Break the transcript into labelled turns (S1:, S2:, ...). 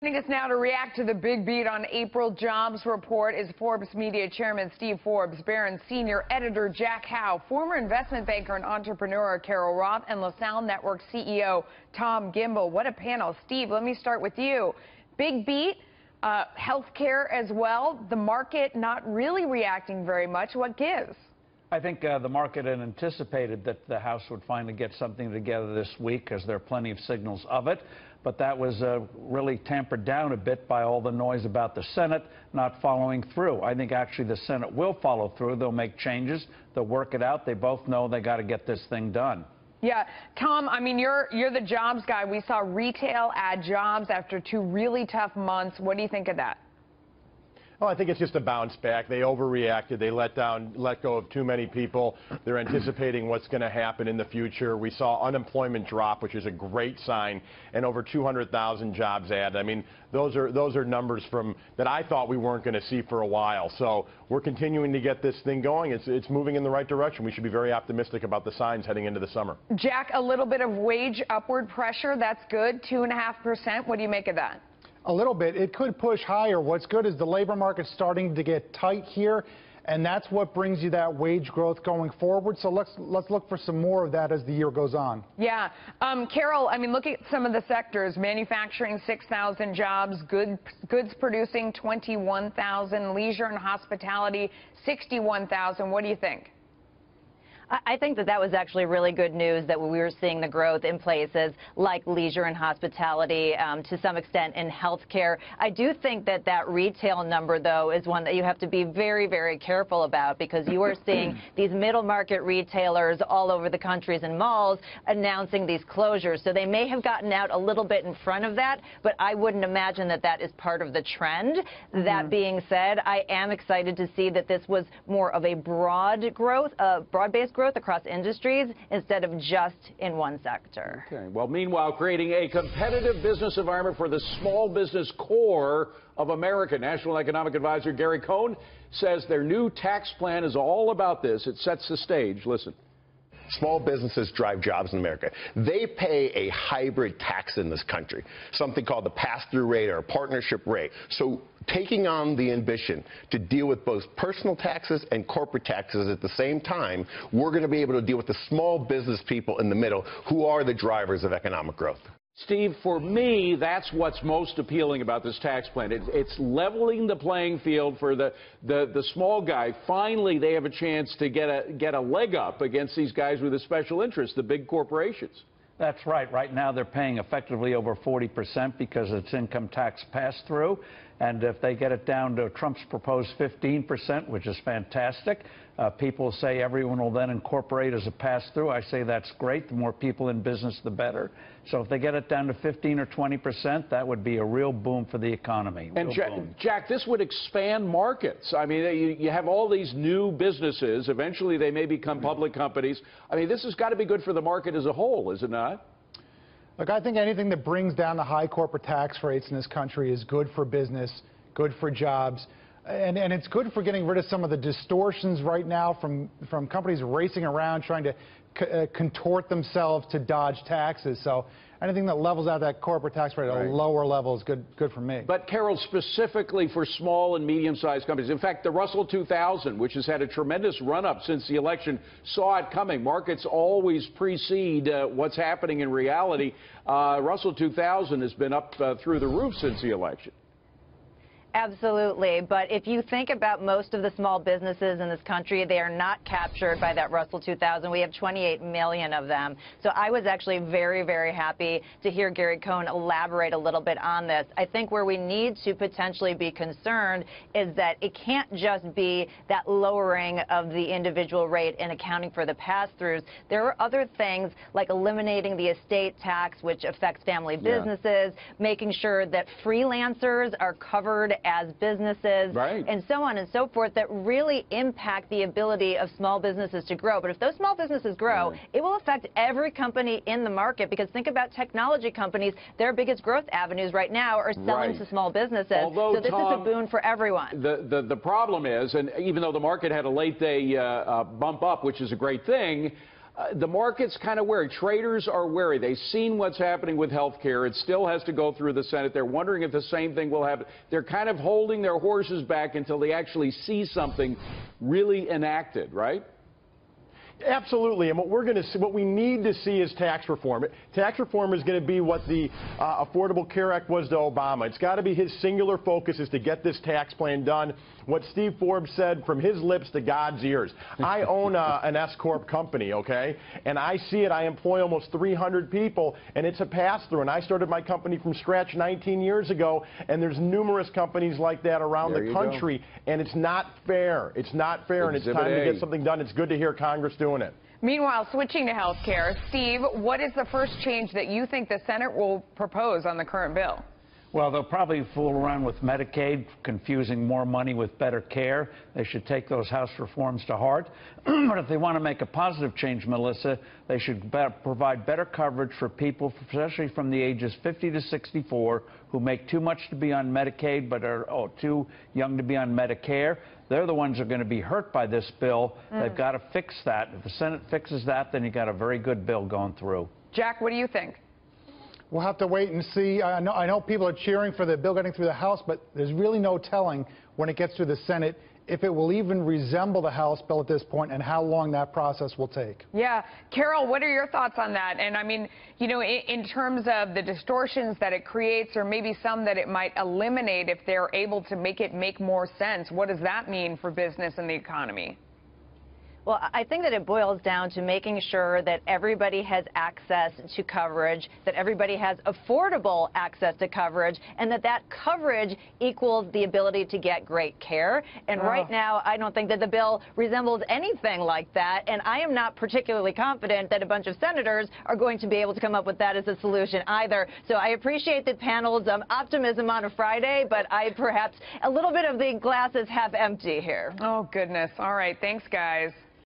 S1: Joining us now to react to the big beat on April jobs report is Forbes media chairman Steve Forbes, Barron senior editor Jack Hough, former investment banker and entrepreneur Carol Roth, and LaSalle Network CEO Tom Gimbel. What a panel. Steve, let me start with you. Big beat, healthcare as well. The market not really reacting very much. What gives?
S2: I think the market had anticipated that the House would finally get something together this week because there are plenty of signals of it. But that was really tampered down a bit by all the noise about the Senate not following through. I think actually the Senate will follow through. They'll make changes. They'll work it out. They both know they got to get this thing done.
S1: Yeah, Tom, I mean, you're the jobs guy. We saw retail add jobs after 2 really tough months. What do you think of that?
S3: Well, I think it's just a bounce back. They overreacted. They let go of too many people. They're anticipating what's going to happen in the future. We saw unemployment drop, which is a great sign, and over 200,000 jobs added. I mean, those are numbers that I thought we weren't going to see for a while. So we're continuing to get this thing going. It's moving in the right direction. We should be very optimistic about the signs heading into the summer.
S1: Jack, a little bit of wage upward pressure. That's good. 2.5%. What do you make of that?
S4: A little bit. It could push higher. What's good is the labor market's starting to get tight here, and that's what brings you that wage growth going forward. So let's look for some more of that as the year goes on.
S1: Yeah. Carol, I mean, look at some of the sectors. Manufacturing, 6,000 jobs. Goods producing, 21,000. Leisure and hospitality, 61,000. What do you think?
S5: I think that was actually really good news that we were seeing the growth in places like leisure and hospitality, to some extent in healthcare. I do think that retail number, though, is one that you have to be very, very careful about, because you are seeing these middle market retailers all over the countries and malls announcing these closures. So they may have gotten out a little bit in front of that, but I wouldn't imagine that is part of the trend. That being said, I am excited to see that this was more of a broad-based growth across industries instead of just in one sector.
S6: Okay. Well, meanwhile, creating a competitive business environment for the small business core of America. National Economic Advisor Gary Cohn says their new tax plan is all about this. It sets the stage. Listen.
S7: Small businesses drive jobs in America. They pay a hybrid tax in this country, something called the pass-through rate or a partnership rate. So taking on the ambition to deal with both personal taxes and corporate taxes at the same time, we're going to be able to deal with the small business people in the middle who are the drivers of economic growth.
S6: Steve, for me, that's what's most appealing about this tax plan. It's leveling the playing field for the small guy. Finally, they have a chance to get a leg up against these guys with a special interest, the big corporations.
S2: That's right. Right now, they're paying effectively over 40% because it's income tax pass-through. And if they get it down to Trump's proposed 15%, which is fantastic, people say everyone will then incorporate as a pass-through. I say that's great. The more people in business, the better. So if they get it down to 15 or 20%, that would be a real boom for the economy.
S6: And Jack, this would expand markets. I mean, you have all these new businesses. Eventually, they may become public companies. I mean, this has got to be good for the market as a whole, is it not?
S4: Look, I think anything that brings down the high corporate tax rates in this country is good for business, good for jobs, and it's good for getting rid of some of the distortions right now from companies racing around trying to contort themselves to dodge taxes. So anything that levels out that corporate tax rate at a lower level is good for me.
S6: But, Carol, specifically for small and medium-sized companies, in fact, the Russell 2000, which has had a tremendous run-up since the election, saw it coming. Markets always precede what's happening in reality. Russell 2000 has been up through the roof since the election.
S5: Absolutely. But if you think about most of the small businesses in this country, they are not captured by that Russell 2000. We have 28 million of them. So I was actually very, very happy to hear Gary Cohn elaborate a little bit on this. I think where we need to potentially be concerned is that it can't just be that lowering of the individual rate and accounting for the pass-throughs. There are other things like eliminating the estate tax, which affects family businesses, making sure that freelancers are covered as businesses, and so on and so forth, that really impact the ability of small businesses to grow. But if those small businesses grow, it will affect every company in the market, because think about technology companies. Their biggest growth avenues right now are selling to small businesses.
S6: Although,
S5: so this is a boon for everyone.
S6: The problem is, and even though the market had a late day bump up, which is a great thing, The market's kind of wary. Traders are wary. They've seen what's happening with health care. It still has to go through the Senate. They're wondering if the same thing will happen. They're kind of holding their horses back until they actually see something really enacted, right?
S3: Absolutely, and what we're going to see, what we need to see is tax reform. Tax reform is going to be what the Affordable Care Act was to Obama. It's got to be his singular focus is to get this tax plan done. What Steve Forbes said from his lips to God's ears. I own an S-Corp company, okay, and I see it. I employ almost 300 people, and it's a pass-through. And I started my company from scratch 19 years ago, and there's numerous companies like that around the country, and it's not fair. It's not fair, and it's time to get something done. It's good to hear Congress doing it.
S1: Meanwhile, switching to health care, Steve, what is the first change that you think the Senate will propose on the current bill?
S2: Well, they'll probably fool around with Medicaid, confusing more money with better care. They should take those House reforms to heart. But if they want to make a positive change, Melissa, they should provide better coverage for people, especially from the ages 50 to 64, who make too much to be on Medicaid but are too young to be on Medicare. They're the ones who are going to be hurt by this bill. They've got to fix that. If the Senate fixes that, then you've got a very good bill going through.
S1: Jack, what do you think?
S4: We'll have to wait and see. I know people are cheering for the bill getting through the House, but there's really no telling when it gets through the Senate if it will even resemble the House bill at this point and how long that process will take.
S1: Yeah. Carol, what are your thoughts on that? And I mean, you know, in terms of the distortions that it creates or maybe some that it might eliminate if they're able to make it make more sense, what does that mean for business and the economy?
S5: Well, I think that it boils down to making sure that everybody has access to coverage, that everybody has affordable access to coverage, and that that coverage equals the ability to get great care. And right now, I don't think that the bill resembles anything like that, and I am not particularly confident that a bunch of senators are going to be able to come up with that as a solution either. So I appreciate the panel's optimism on a Friday, but I perhaps a little bit of the glass is half empty here.
S1: Oh, goodness. All right. Thanks, guys.